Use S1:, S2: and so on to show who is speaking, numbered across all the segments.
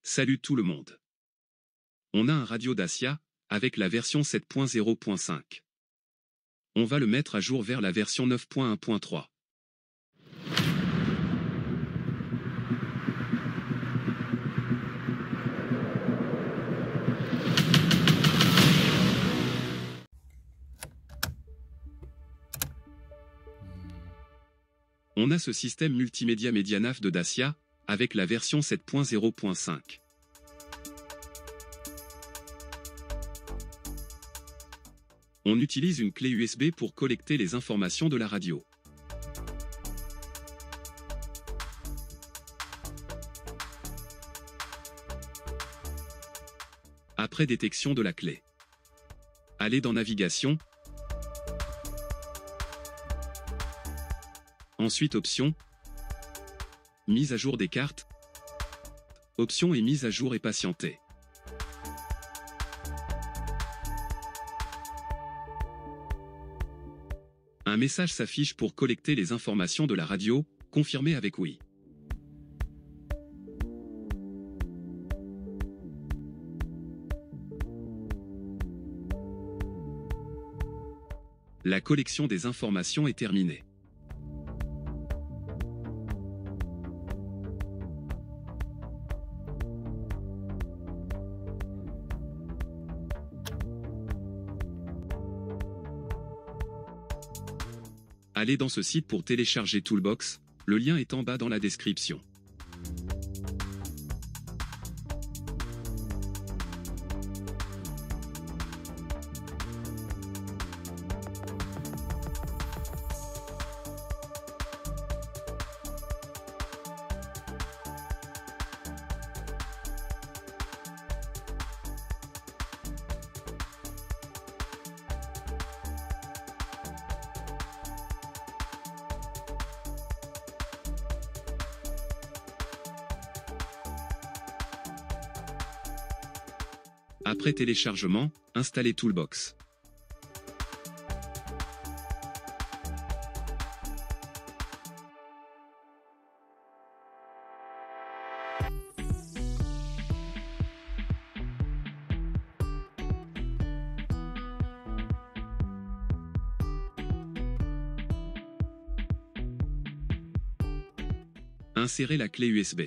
S1: Salut tout le monde. On a un radio Dacia, avec la version 7.0.5. On va le mettre à jour vers la version 9.1.3. On a ce système multimédia Medianav de Dacia, avec la version 7.0.5. On utilise une clé USB pour collecter les informations de la radio. Après détection de la clé, allez dans Navigation, ensuite Options, Mise à jour des cartes, Options et mise à jour et patienter. Un message s'affiche pour collecter les informations de la radio, confirmez avec oui. La collection des informations est terminée. Allez dans ce site pour télécharger Toolbox, le lien est en bas dans la description. Après téléchargement, installez Toolbox. Insérez la clé USB.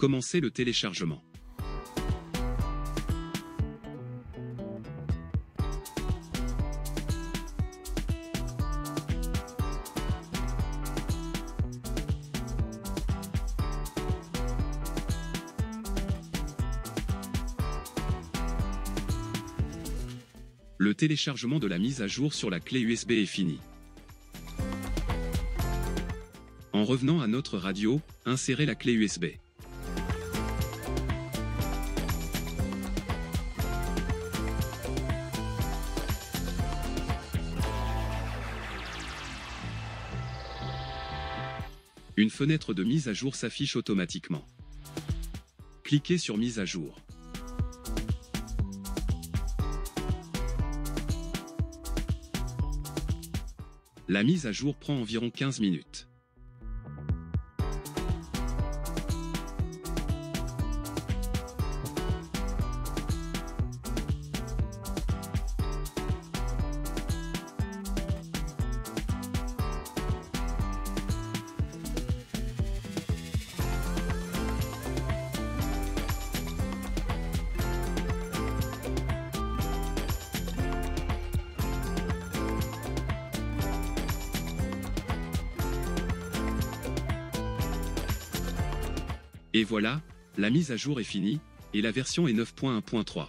S1: Commencez le téléchargement. Le téléchargement de la mise à jour sur la clé USB est fini. En revenant à notre radio, insérez la clé USB. Une fenêtre de mise à jour s'affiche automatiquement. Cliquez sur Mise à jour. La mise à jour prend environ 15 minutes. Et voilà, la mise à jour est finie, et la version est 9.1.3.